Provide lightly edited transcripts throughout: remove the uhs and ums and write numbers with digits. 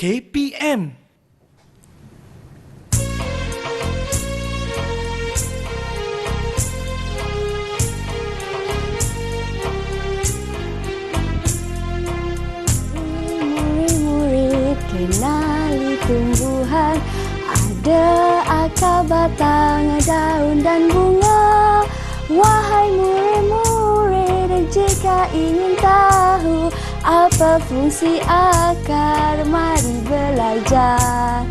KPM. Murid-murid kenali tumbuhan, ada akar, batang, daun dan bunga. Wahai murid-murid, jika ingin tahu apa fungsi akar, mari belajar.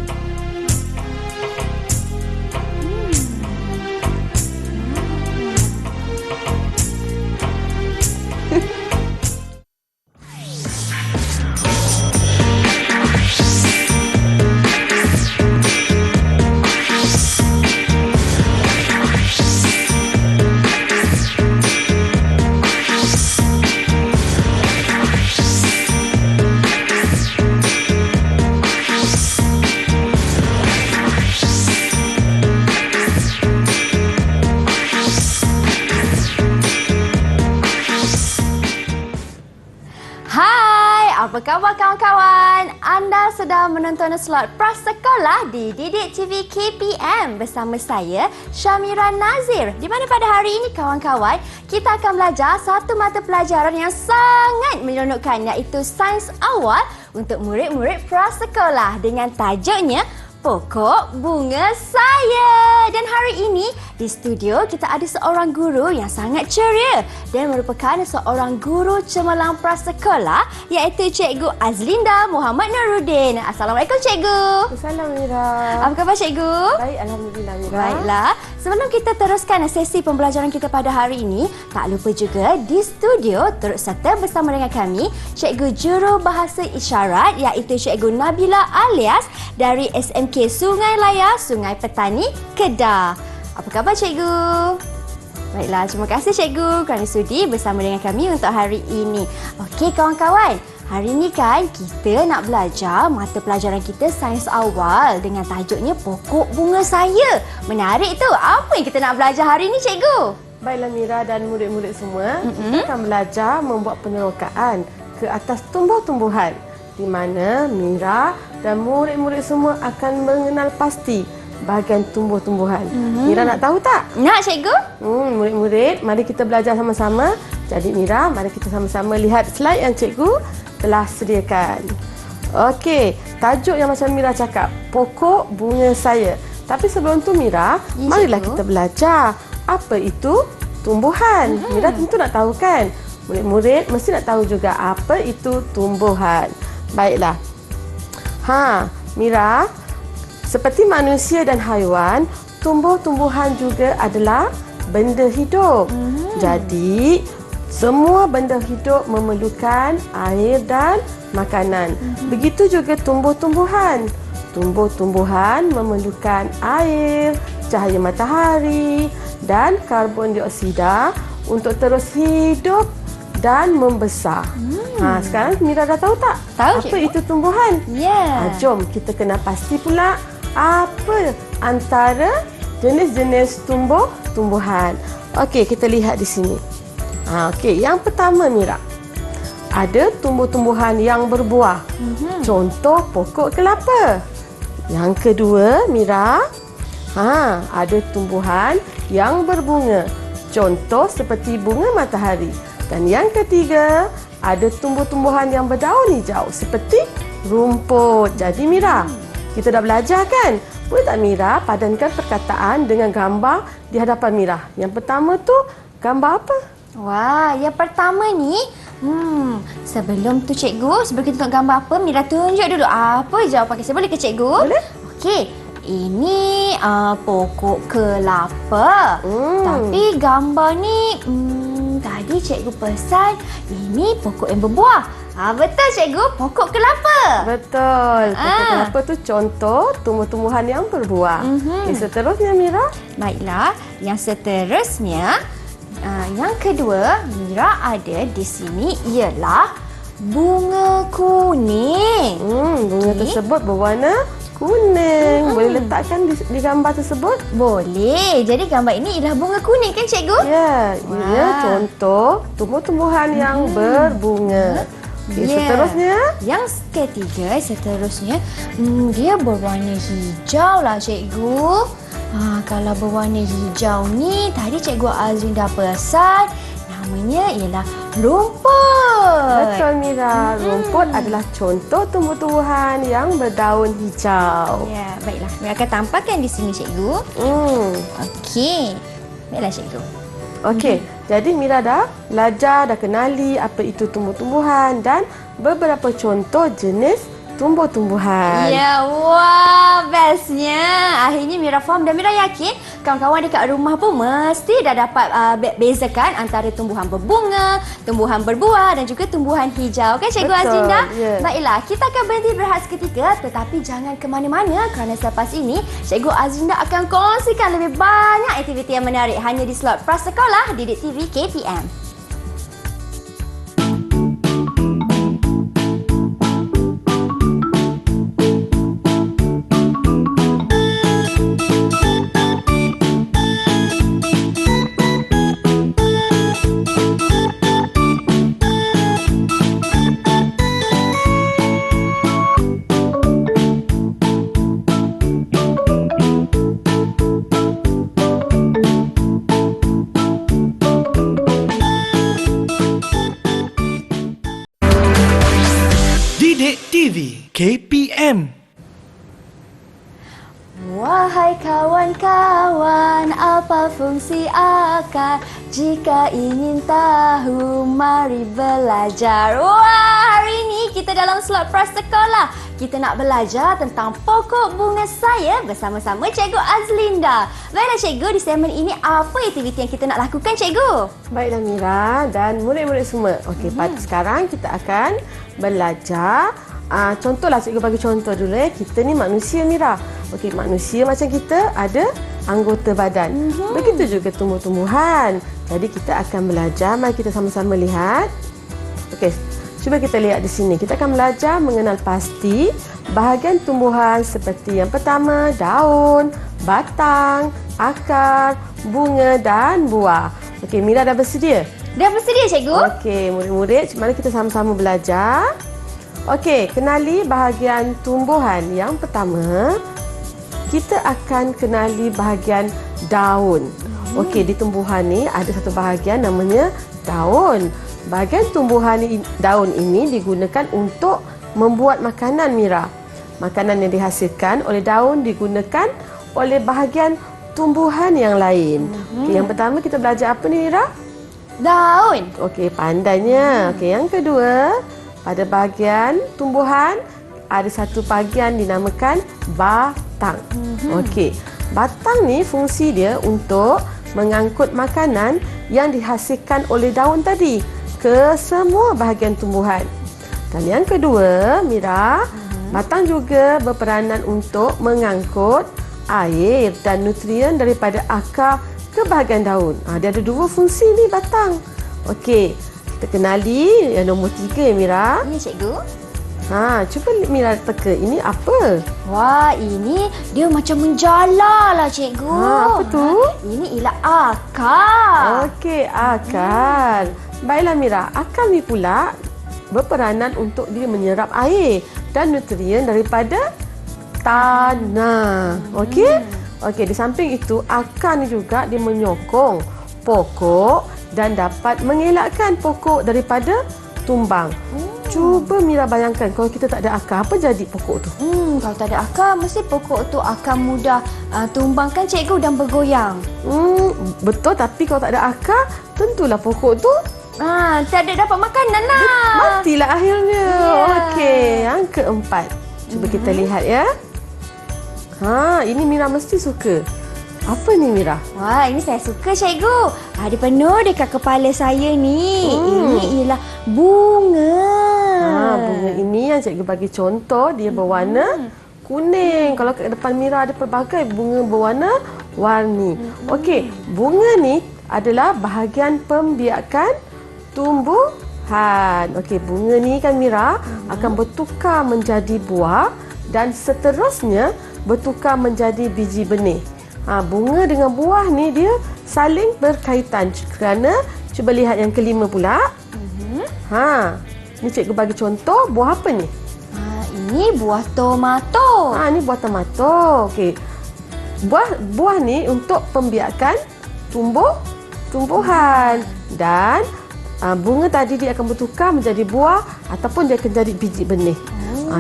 Apa khabar kawan-kawan? Anda sedang menonton slot Prasekolah di Didik TV KPM bersama saya, Syamira Nazir. Di mana pada hari ini kawan-kawan, kita akan belajar satu mata pelajaran yang sangat menyeronokkan, iaitu Sains Awal untuk murid-murid prasekolah dengan tajuknya Pokok Bunga Saya. Dan hari ini di studio kita ada seorang guru yang sangat ceria dan merupakan seorang guru cemerlang prasekolah, iaitu Cikgu Azlinda Muhammad Nuruddin. Assalamualaikum Cikgu. Assalamualaikum Mira. Apa khabar Cikgu? Baik, Alhamdulillah Mira. Baiklah, sebelum kita teruskan sesi pembelajaran kita pada hari ini, tak lupa juga di studio turut serta bersama dengan kami Cikgu Juru Bahasa Isyarat, iaitu Cikgu Nabila alias dari SMK Sungai Layar, Sungai Petani, Kedah. Apa khabar Cikgu? Baiklah, terima kasih Cikgu kerana sudi bersama dengan kami untuk hari ini. Okey kawan-kawan, hari ini kan kita nak belajar mata pelajaran kita Sains Awal dengan tajuknya Pokok Bunga Saya. Menarik tu. Apa yang kita nak belajar hari ini Cikgu? Baiklah Mira dan murid-murid semua, kita akan belajar membuat penerokaan ke atas tumbuh-tumbuhan, di mana Mira dan murid-murid semua akan mengenal pasti bahagian tumbuh-tumbuhan. Mira nak tahu tak? Nak Cikgu? Murid-murid, mari kita belajar sama-sama. Jadi Mira, mari kita sama-sama lihat slide yang cikgu telah sediakan. Okey, tajuk yang macam Mira cakap, Pokok Bunga Saya. Tapi sebelum tu Mira, marilah kita belajar apa itu tumbuhan. Mira tentu nak tahu kan? Murid-murid mesti nak tahu juga apa itu tumbuhan. Baiklah. Mira, seperti manusia dan haiwan, tumbuh-tumbuhan juga adalah benda hidup. Jadi, semua benda hidup memerlukan air dan makanan. Begitu juga tumbuh-tumbuhan. Tumbuh-tumbuhan memerlukan air, cahaya matahari dan karbon dioksida untuk terus hidup dan membesar. Sekarang Mira dah tahu tak? Tahu, apa itu tumbuhan? Ya. Jom kita kena pasti pula apa antara jenis-jenis tumbuh-tumbuhan. Okey, kita lihat di sini. Okey, yang pertama Mira, ada tumbuh-tumbuhan yang berbuah. Contoh pokok kelapa. Yang kedua Mira, ada tumbuhan yang berbunga. Contoh seperti bunga matahari. Dan yang ketiga, ada tumbuh-tumbuhan yang berdaun hijau seperti rumput. Jadi Mira, kita dah belajar kan? Boleh tak Mira padankan perkataan dengan gambar di hadapan Mira? Yang pertama tu gambar apa? Wah, yang pertama ni, sebelum tu Cikgu, sebelum kita tengok gambar apa, Mira tunjuk dulu apa jawapan saya. Boleh ke Cikgu? Boleh. Okey, ini pokok kelapa. Tapi gambar ni, tadi Cikgu pesan ini pokok yang berbuah. Betul Cikgu, pokok kelapa. Betul. Pokok kelapa tu contoh tumbuh-tumbuhan yang berbuah. Seterusnya Mira? Baiklah, yang seterusnya, yang kedua Mira ada di sini ialah bunga kuning. Bunga tersebut berwarna kuning. Boleh letakkan di gambar tersebut? Boleh. Jadi gambar ini ialah bunga kuning kan Cikgu? Ya, ia contoh tumbuh-tumbuhan yang berbunga. Okey, seterusnya. Yang ketiga, seterusnya, dia berwarna hijau lah cikgu. Kalau berwarna hijau ni, tadi Cikgu Azrin dah perasan, namanya ialah rumput. Betul Mira, rumput adalah contoh tumbuh-tumbuhan yang berdaun hijau. Ya, baiklah. Mira akan tampakkan di sini cikgu. Okey. Baiklah cikgu. Okey, jadi Mira dah belajar, dah kenali apa itu tumbuh-tumbuhan dan beberapa contoh jenis tumbuh-tumbuhan. Ya, wah, bestnya. Akhirnya Mira faham dan Mira yakin kawan-kawan dekat rumah pun mesti dah dapat bezakan antara tumbuhan berbunga, tumbuhan berbuah dan juga tumbuhan hijau. Kan Cikgu Betul, Azrinda? ya. Baiklah, kita akan berhenti berehat seketika tetapi jangan ke mana-mana kerana selepas ini Cikgu Azrinda akan kongsikan lebih banyak aktiviti yang menarik hanya di slot Prasekolah Didik TV KPM. Didik TV KPM. Wahai kawan-kawan, apa fungsi akar? Jika ingin tahu, mari belajar. Wah, hari ini kita dalam slot Prasekolah. Kita nak belajar tentang pokok bunga saya bersama-sama Cikgu Azlinda. Baiklah Cikgu, di segmen ini apa aktiviti yang kita nak lakukan Cikgu? Baiklah Mira dan murid-murid semua. Okey, pada sekarang kita akan belajar. Contohlah cikgu bagi contoh dulu Kita ni manusia Mira. Okey, manusia macam kita ada anggota badan. Begitu juga tumbuh-tumbuhan. Jadi kita akan belajar. Mari kita sama-sama lihat. Okey, cuba kita lihat di sini. Kita akan belajar mengenal pasti bahagian tumbuhan seperti yang pertama daun, batang, akar, bunga dan buah. Okey, Mira dah bersedia? Dah bersedia Cikgu? Okey, murid-murid, mari kita sama-sama belajar. Okey, kenali bahagian tumbuhan. Yang pertama, kita akan kenali bahagian daun. Okey, di tumbuhan ni ada satu bahagian namanya daun. Bahagian tumbuhan daun ini digunakan untuk membuat makanan Mira. Makanan yang dihasilkan oleh daun digunakan oleh bahagian tumbuhan yang lain. Okey, yang pertama kita belajar apa ni Mira? Daun. Okey, pandainya. Okey, yang kedua, pada bahagian tumbuhan ada satu bahagian dinamakan batang. Okey, batang ni fungsi dia untuk mengangkut makanan yang dihasilkan oleh daun tadi ke semua bahagian tumbuhan. Dan yang kedua, Mira, batang juga berperanan untuk mengangkut air dan nutrien daripada akar ke bahagian daun. Dia ada dua fungsi ni batang. Okey, kita kenali yang nombor 3 Mira. Ya Cikgu. Cuba Mira teka. Ini apa? Wah, ini dia macam menjala lah Cikgu. Apa tu? Ini ialah akar. Okey, akar. Baiklah Mira, akar ni pula berperanan untuk dia menyerap air dan nutrien daripada tanah. Okey? Okey, di samping itu akar ni juga dia menyokong pokok dan dapat mengelakkan pokok daripada tumbang. Cuba Mira bayangkan kalau kita tak ada akar, apa jadi pokok tu? Kalau tak ada akar, mesti pokok tu akan mudah tumbang kan Cikgu dan bergoyang. Betul, tapi kalau tak ada akar, tentulah pokok tu tak ada dapat makanan lah. matilah akhirnya. Ya. Okey, yang keempat. Cuba kita lihat ya. Ini Mira mesti suka. Apa ni Mira? Wah, ini saya suka Cikgu. Ada penuh dekat kepala saya ni. Ini ialah bunga. Bunga ini yang cikgu bagi contoh, dia berwarna kuning. Kalau kat depan Mira ada pelbagai bunga berwarna warni. Okey, bunga ni adalah bahagian pembiakan tumbuhan. Okey, bunga ni kan Mira akan bertukar menjadi buah dan seterusnya bertukar menjadi biji benih. Bunga dengan buah ni dia saling berkaitan kerana cuba lihat yang kelima pula. Ni cikgu bagi contoh buah apa ni? Ini buah tomato. Ni buah tomato. Okey. Buah ni untuk pembiakan tumbuhan dan bunga tadi dia akan bertukar menjadi buah ataupun dia akan jadi biji benih.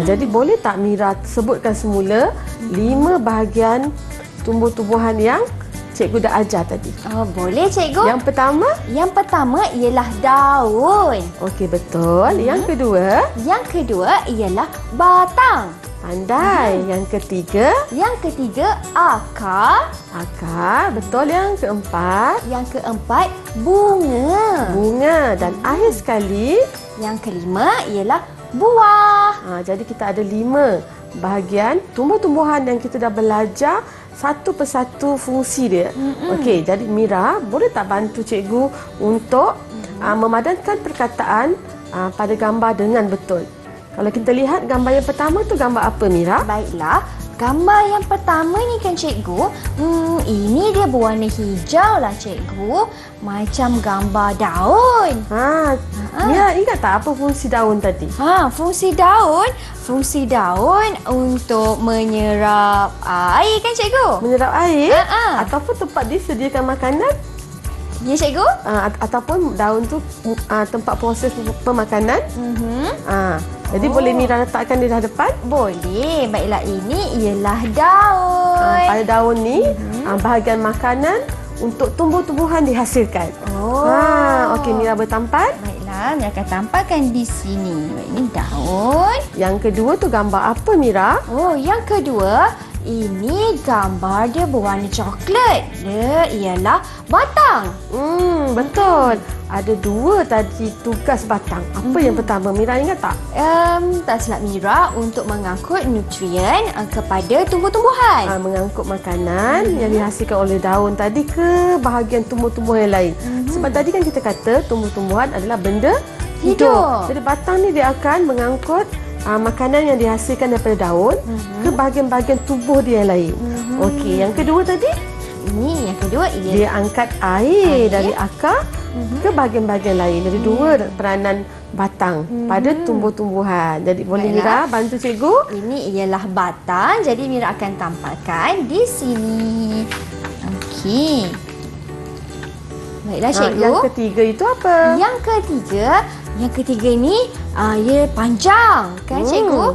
Jadi boleh tak Mira sebutkan semula 5 bahagian tumbuh-tumbuhan yang cikgu dah ajar tadi? Boleh cikgu. Yang pertama ialah daun. Okey, betul. Yang kedua? Yang kedua ialah batang. Pandai. Yang ketiga? Akar. Betul. Yang keempat? Bunga. Dan akhir sekali? Yang kelima ialah buah. Jadi kita ada 5 bahagian tumbuh-tumbuhan yang kita dah belajar satu persatu fungsi dia. Okey, jadi Mira boleh tak bantu cikgu untuk memadankan perkataan pada gambar dengan betul? Kalau kita lihat gambar yang pertama tu gambar apa Mira? Baiklah, gambar yang pertama ni kan cikgu, ini dia berwarna hijau lah cikgu, macam gambar daun. Mira ingat tak apa fungsi daun tadi? Fungsi daun untuk menyerap air kan cikgu? Menyerap air? Ataupun tempat disediakan makanan? Ya cikgu? Ataupun daun tu tempat proses pemakanan? Jadi boleh Mira letakkan di depan? Boleh. Baiklah, ini ialah daun. Pada daun ni bahagian makanan untuk tumbuh-tumbuhan dihasilkan. Okey, Mira bertampat. Baiklah, Mira akan tampalkan di sini. Ini daun. Yang kedua tu gambar apa Mira? Yang kedua, ini gambar dia berwarna coklat. Dia ialah batang. Betul. Ada 2 tadi tugas batang. Apa yang pertama Mira ingat tak? Tak silap Mira, untuk mengangkut nutrien kepada tumbuh-tumbuhan. Mengangkut makanan yang dihasilkan oleh daun tadi ke bahagian tumbuh-tumbuhan yang lain. Sebab tadi kan kita kata tumbuh-tumbuhan adalah benda hidup. Jadi batang ni dia akan mengangkut makanan yang dihasilkan daripada daun ke bahagian-bahagian tubuh dia yang lain. Okey, yang kedua tadi? Yang kedua ialah dia angkat air dari akar ke bahagian-bahagian lain. Jadi 2 peranan batang pada tumbuh-tumbuhan. Jadi boleh Mira bantu cikgu? Ini ialah batang. Jadi Mira akan tampalkan di sini. Okey. Baiklah cikgu. Yang ketiga itu apa? Yang ketiga ni ia panjang kan cikgu?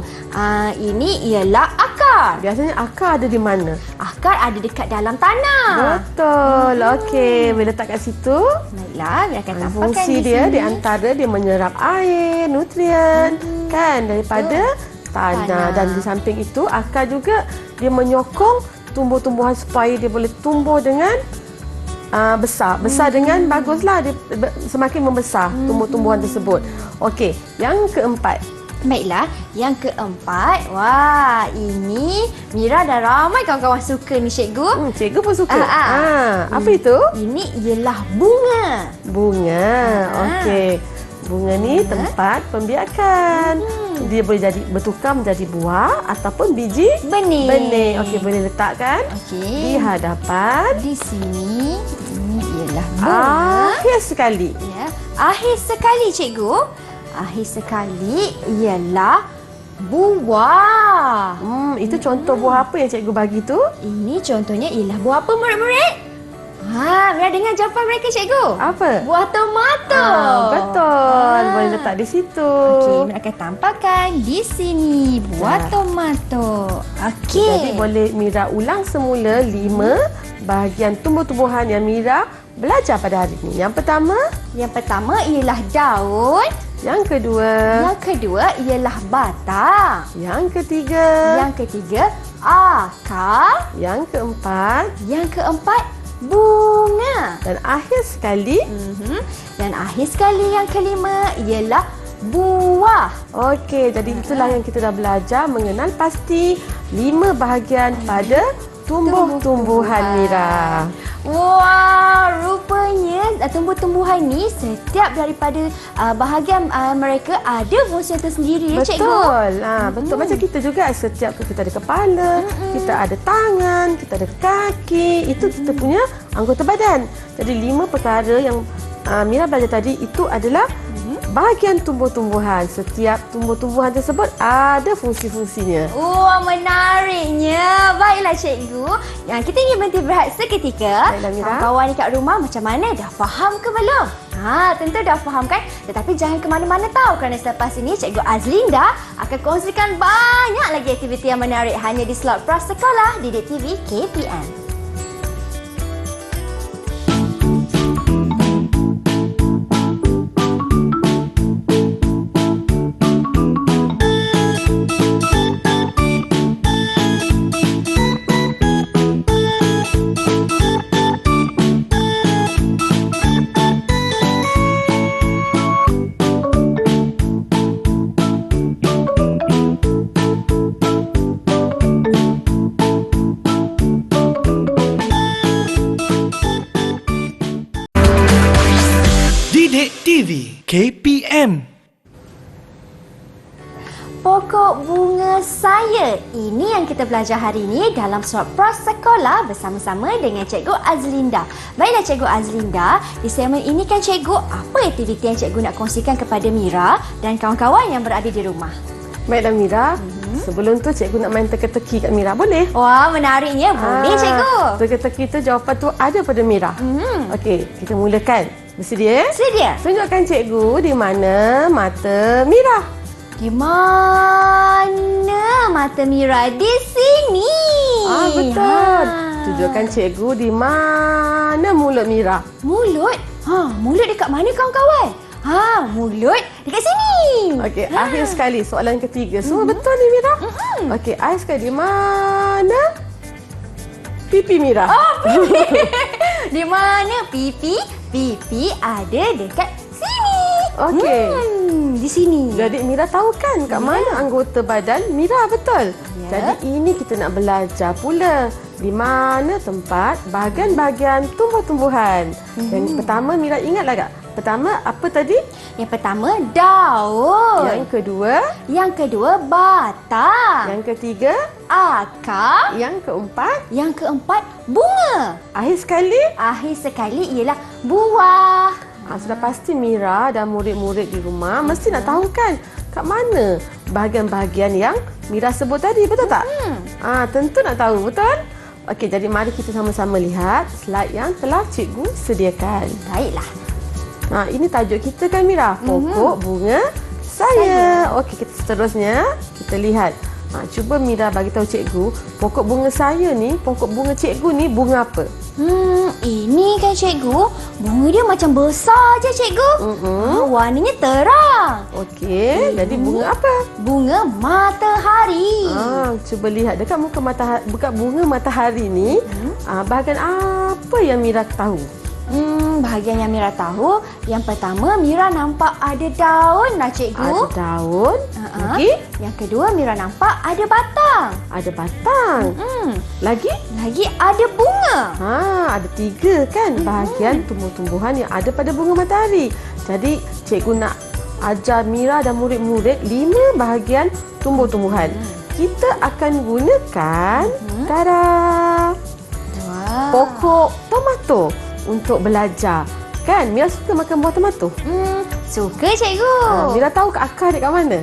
Ini ialah akar. Biasanya akar ada di mana? Akar ada dekat dalam tanah. Betul. Okey, boleh letak kat situ. Baiklah, Mira akan tampalkan fungsi di dia sini. di antara dia menyerap air, nutrien kan daripada tanah. Dan di samping itu akar juga dia menyokong tumbuh-tumbuhan supaya dia boleh tumbuh dengan besar dengan baguslah, dia semakin membesar tumbuh-tumbuhan tersebut. Okey, yang keempat. Baiklah, yang keempat. Wah, ini Mira dah ramai kawan-kawan suka ni cikgu. Cikgu pun suka. Apa itu? Ini ialah bunga. Okey. Bunga ni tempat pembiakan. Dia boleh jadi bertukar menjadi buah ataupun biji benih. Okey, boleh letakkan di hadapan. Di sini. Ini ialah bunga. Akhir sekali. Ya, akhir sekali cikgu. Akhir sekali ialah buah. Itu contoh buah apa yang cikgu bagi tu? Ini contohnya ialah buah apa murid-murid? Mira dengar jawapan mereka cikgu. Apa? Buah tomato. Betul. Boleh letak di situ. Okey, Mira akan tampalkan di sini buah tomato. Okey. Jadi boleh Mira ulang semula 5 bahagian tumbuh-tumbuhan yang Mira belajar pada hari ini. Yang pertama ialah daun. Yang kedua ialah batang. Yang ketiga akar. Yang keempat bunga. Dan akhir sekali yang kelima ialah buah. Okey, jadi itulah yang kita dah belajar mengenal pasti 5 bahagian pada tumbuh-tumbuhan Mira. Wah, rupanya tumbuh-tumbuhan ni setiap daripada bahagian mereka ada fungsi tersendiri ya cikgu. Betul. Macam kita juga setiap kita ada kepala, kita ada tangan, kita ada kaki, itu kita punya anggota badan. Jadi 5 perkara yang Mira belajar tadi itu adalah bahagian tumbuh-tumbuhan. Setiap tumbuh-tumbuhan tersebut ada fungsi-fungsinya. Wah, menariknya. Baiklah cikgu. Yang kita ingin berhenti berehat seketika. Baiklah, Mira. Kawan-kawan ni kat rumah macam mana? Dah faham ke belum? Tentu dah faham kan? Tetapi jangan ke mana-mana tahu kerana selepas ini Cikgu Azlinda akan kongsikan banyak lagi aktiviti yang menarik hanya di slot Prasekolah Didik TV KPM. Didik TV KPM. Pokok bunga saya. Ini yang kita belajar hari ini dalam slot Prasekolah bersama-sama dengan Cikgu Azlinda. Baiklah Cikgu Azlinda, di segmen ini kan Cikgu, apa aktiviti yang Cikgu nak kongsikan kepada Mira dan kawan-kawan yang berada di rumah? Baiklah Mira, sebelum tu cikgu nak main teka-teki kat Mira, boleh? Wah, menariknya. Boleh Cikgu. Teka-teki tu jawapan tu ada pada Mira. Okey, kita mulakan. Bersedia? Sedia. Tunjukkan cikgu di mana mata Mira. Di mana mata Mira? Di sini. Betul. Tunjukkan cikgu di mana mulut Mira. Mulut? Mulut dekat mana kawan-kawan? Mulut dekat sini. Okey, akhir sekali soalan ketiga. Semua betul ni Mira? Okey, akhir sekali di mana pipi Mira? Di mana pipi? Pipi ada dekat sini. Okey. Di sini. Jadi Mira tahu kan kat mana anggota badan Mira, betul? Ya. Jadi ini kita nak belajar pula di mana tempat bahagian-bahagian tumbuh-tumbuhan. Yang pertama Mira ingatlah tak? Pertama apa tadi? Yang pertama daun. Yang kedua batang. Yang ketiga akar. Yang keempat bunga. Akhir sekali ialah buah. sudah pasti Mira dan murid-murid di rumah mesti nak tahu kan kat mana bahagian-bahagian yang Mira sebut tadi, betul tak? Tentu nak tahu, betul? Okey, jadi mari kita sama-sama lihat slide yang telah cikgu sediakan. Baiklah. Ini tajuk kita kan Mira, pokok bunga saya. Okey, kita seterusnya kita lihat. Cuba Mira bagi tahu cikgu, pokok bunga saya ni, pokok bunga cikgu ni bunga apa? Ini kan cikgu, bunga dia macam besar je cikgu. Warnanya terang. Okey, jadi bunga apa? Bunga matahari. Cuba lihat dekat muka matahari, dekat bunga matahari ni, bahagian apa yang Mira tahu? Bahagian yang Mira tahu, yang pertama Mira nampak ada daun lah cikgu. Ada daun. Lagi? Yang kedua Mira nampak ada batang. Ada batang. Lagi? Lagi ada bunga. Ada 3 kan bahagian tumbuh-tumbuhan yang ada pada bunga matahari. Jadi cikgu nak ajar Mira dan murid-murid 5 bahagian tumbuh-tumbuhan. Kita akan gunakan pokok tomato untuk belajar. Kan Mira suka makan buah tomato? Suka cikgu. Mira tahu akar dia kat mana?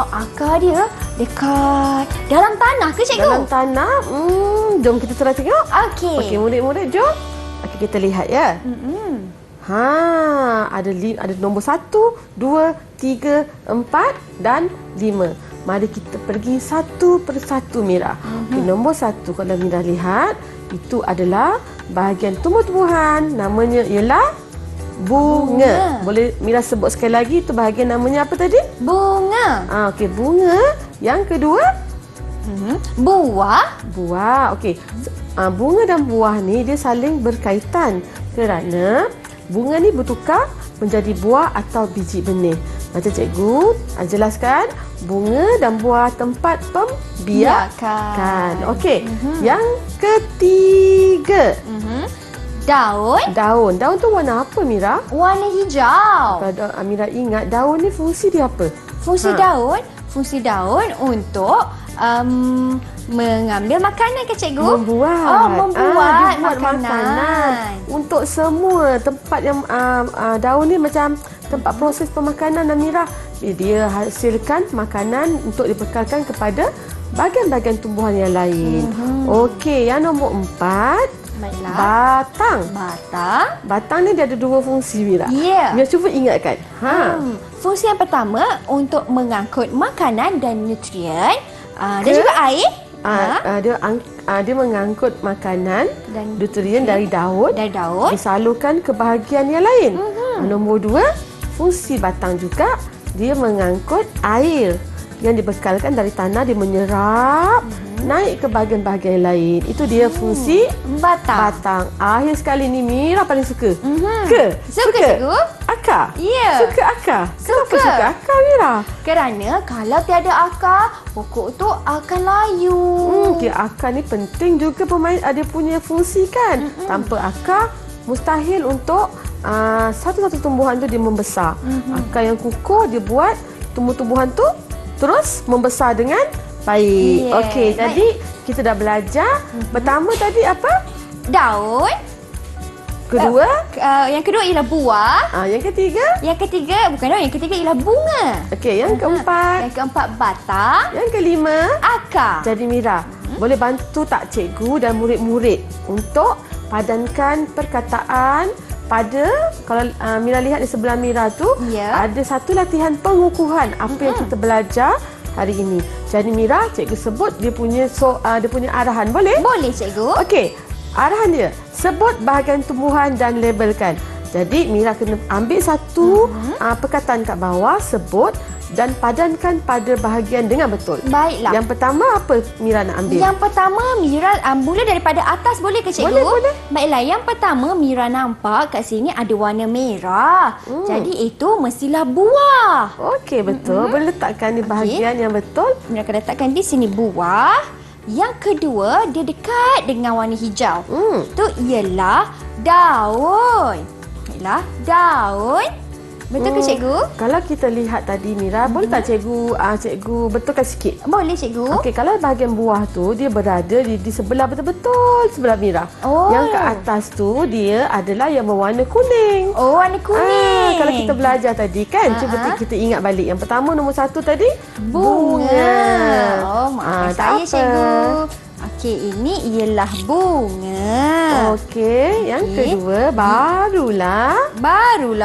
Akar dia dekat dalam tanah ke cikgu? Dalam tanah. Jom kita try tengok. Okey, murid-murid jom. Okey, kita lihat ya. Ada nombor 1, 2, 3, 4 dan 5. Mari kita pergi satu persatu Mira. Okey, nombor 1 kalau Mira lihat, itu adalah bahagian tumbuh-tumbuhan, namanya ialah bunga. Boleh Mira sebut sekali lagi itu bahagian namanya apa tadi? Bunga. Okey, bunga. Yang kedua? Buah. Buah. Okey. Bunga dan buah ni dia saling berkaitan kerana bunga ni bertukar menjadi buah atau biji benih. Macam cikgu jelaskan, bunga dan buah tempat pembiakan. Okey. Yang ketiga. Daun. Daun tu warna apa Mira? Warna hijau. Kalau Mira ingat, daun ni fungsi dia apa? Fungsi daun untuk mengambil makanan ke cikgu? Membuat makanan. Untuk semua tempat yang daun ni macam tempat proses pemakanan Amira. Dia hasilkan makanan untuk dibekalkan kepada bahagian-bahagian tumbuhan yang lain. Okey, yang nombor 4. Baiklah. Batang. Batang. Batang ni dia ada dua fungsi, Mira. Ya. Mira cuba ingatkan. Fungsi yang pertama untuk mengangkut makanan dan nutrien dan juga air. Dia mengangkut makanan Dan nutrien dari daun, disalurkan ke bahagian yang lain. Nombor 2, fungsi batang juga dia mengangkut air yang dibekalkan dari tanah, dia menyerap naik ke bahagian-bahagian lain. Itu dia fungsi batang. Akhir sekali ni Mira paling suka. Suka cikgu? Akar? Ya. Suka akar? Kenapa Suka. suka akar, Mira? Kerana kalau tiada akar, pokok tu akan layu. Akar ni penting juga dia punya fungsi kan. Tanpa akar, mustahil untuk satu-satu tumbuhan tu dia membesar. Akar yang kukuh dia buat tumbuh-tumbuhan tu terus membesar dengan baik. Okey, jadi kita dah belajar. Pertama tadi apa? Daun. Kedua? Yang kedua ialah buah. Yang ketiga? Yang ketiga, bukan daun, yang ketiga ialah bunga. Okey, yang keempat? Yang keempat batang. Yang kelima? Akar. Jadi Mira, boleh bantu tak cikgu dan murid-murid untuk padankan perkataan pada, kalau Mira lihat di sebelah Mira tu, ada satu latihan pengukuhan apa yang kita belajar hari ini. Jadi Mira, cikgu sebut dia punya arahan, boleh? Boleh cikgu. Okey, arahan dia, sebut bahagian tumbuhan dan labelkan. Jadi Mira kena ambil satu perkataan kat bawah, sebut dan padankan pada bahagian dengan betul. Baiklah. Yang pertama apa Mira nak ambil? Yang pertama Mira mula daripada atas, boleh ke cikgu? Boleh. Baiklah, yang pertama Mira nampak kat sini ada warna merah. Jadi itu mestilah buah. Okey, betul. Boleh letakkan di bahagian yang betul. Mira akan letakkan di sini buah. Yang kedua, dia dekat dengan warna hijau. Itu ialah daun. Baiklah, daun. Betul ke cikgu? Kalau kita lihat tadi Mira, boleh tak cikgu betulkan sikit? Boleh cikgu. Okey, kalau bahagian buah tu dia berada di sebelah betul-betul sebelah Mira. Yang ke atas tu dia adalah yang berwarna kuning. Warna kuning. Kalau kita belajar tadi kan, cuba kita ingat balik. Yang pertama nombor 1 tadi bunga. Maaf saya apa. cikgu. Okey, ini ialah bunga. Okey, yang kedua barulah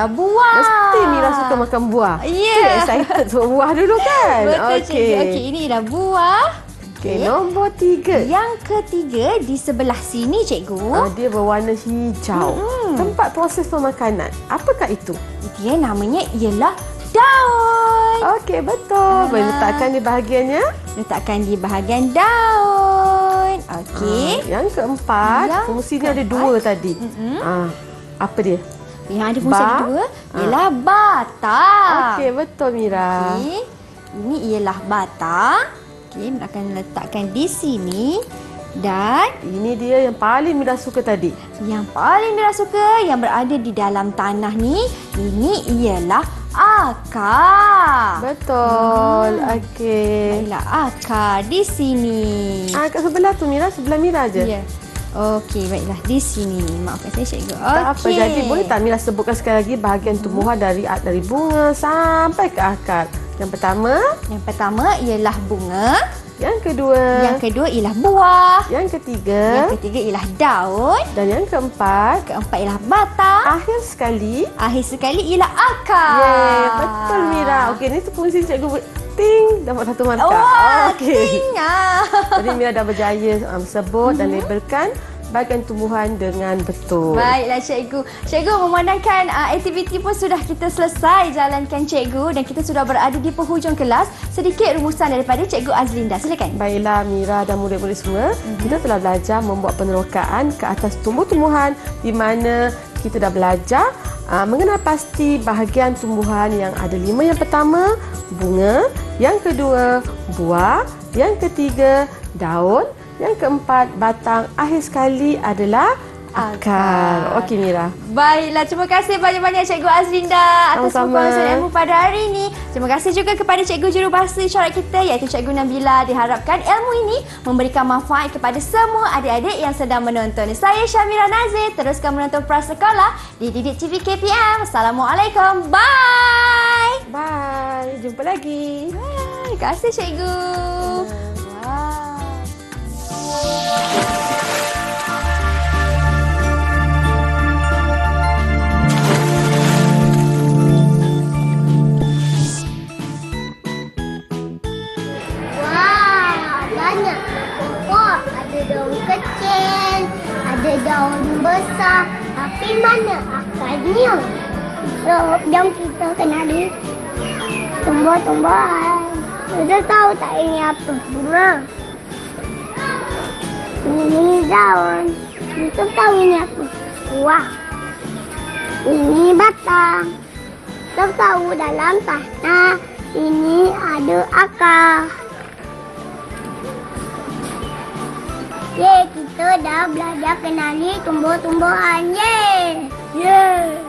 buah. Mesti Mira suka makan buah. Ya. Excited sama buah dulu kan? Betul cikgu. Okey, ini ialah buah. Okey, nombor 3. Yang ketiga di sebelah sini cikgu. Dia berwarna hijau. Tempat proses pemakanan. Apakah itu? Dia namanya ialah daun. Okey, betul. Boleh letakkan di bahagiannya. Letakkan di bahagian daun. Okey. Yang keempat, fungsinya ada 2 tadi. Apa dia? Yang ada fungsi kedua ialah batang. Okey, betul Mira. Okey. Ini ialah batang. Okey, Mira akan letakkan di sini. Dan ini dia yang paling Mira suka tadi. Yang paling Mira suka yang berada di dalam tanah ni, ini ialah akar. Betul. Okey. Baiklah, akar di sini. Kat sebelah tu Mira, sebelah Mira je. Ya. Okey, baiklah di sini. Maafkan saya cikgu. Tak apa. Jadi boleh tak Mira sebutkan sekali lagi bahagian tumbuhan dari bunga sampai ke akar. Yang pertama ialah bunga. Yang kedua ialah buah. Yang ketiga ialah daun. Dan yang keempat ialah batang. Akhir sekali ialah akar. Yeay, betul Mira. Okey, ni tu fungsi cikgu ting dapat 1 markah. Wah, okey. ting. Jadi Mira dah berjaya sebut dan labelkan bahagian tumbuhan dengan betul. Baiklah cikgu. Cikgu, memandangkan aktiviti pun sudah kita selesai jalankan cikgu dan kita sudah berada di penghujung kelas. Sedikit rumusan daripada Cikgu Azlinda. Silakan. Baiklah Mira dan murid-murid semua, kita telah belajar membuat penerokaan ke atas tumbuh-tumbuhan di mana kita dah belajar mengenal pasti bahagian tumbuhan yang ada 5. Yang pertama, bunga. Yang kedua, buah. Yang ketiga, daun. Yang keempat, batang. Akhir sekali adalah akar. Okey Mira. Baiklah, terima kasih banyak-banyak Cikgu Azlinda atas Sama-sama. perkongsian ilmu pada hari ini. Terima kasih juga kepada Cikgu Jurubahasa Isyarat kita iaitu Cikgu Nabila. Diharapkan ilmu ini memberikan manfaat kepada semua adik-adik yang sedang menonton. Saya Syamira Nazir. Teruskan menonton Prasekolah di Didik TV KPM. Assalamualaikum. Bye. Bye. Jumpa lagi. Terima kasih cikgu. Wow. Wah, banyak pokok. Ada daun kecil, ada daun besar. Tapi mana akarnya? So, jom kita kenali tumbuh-tumbuhan. Kita tahu tak ini apa? Bunga. Ini daun. Kita tahu ini apa? Buah. Ini batang. Kita tahu dalam tanah ini ada akar. Yeay, kita dah belajar kenali tumbuh-tumbuhan. Yeay. Yeay.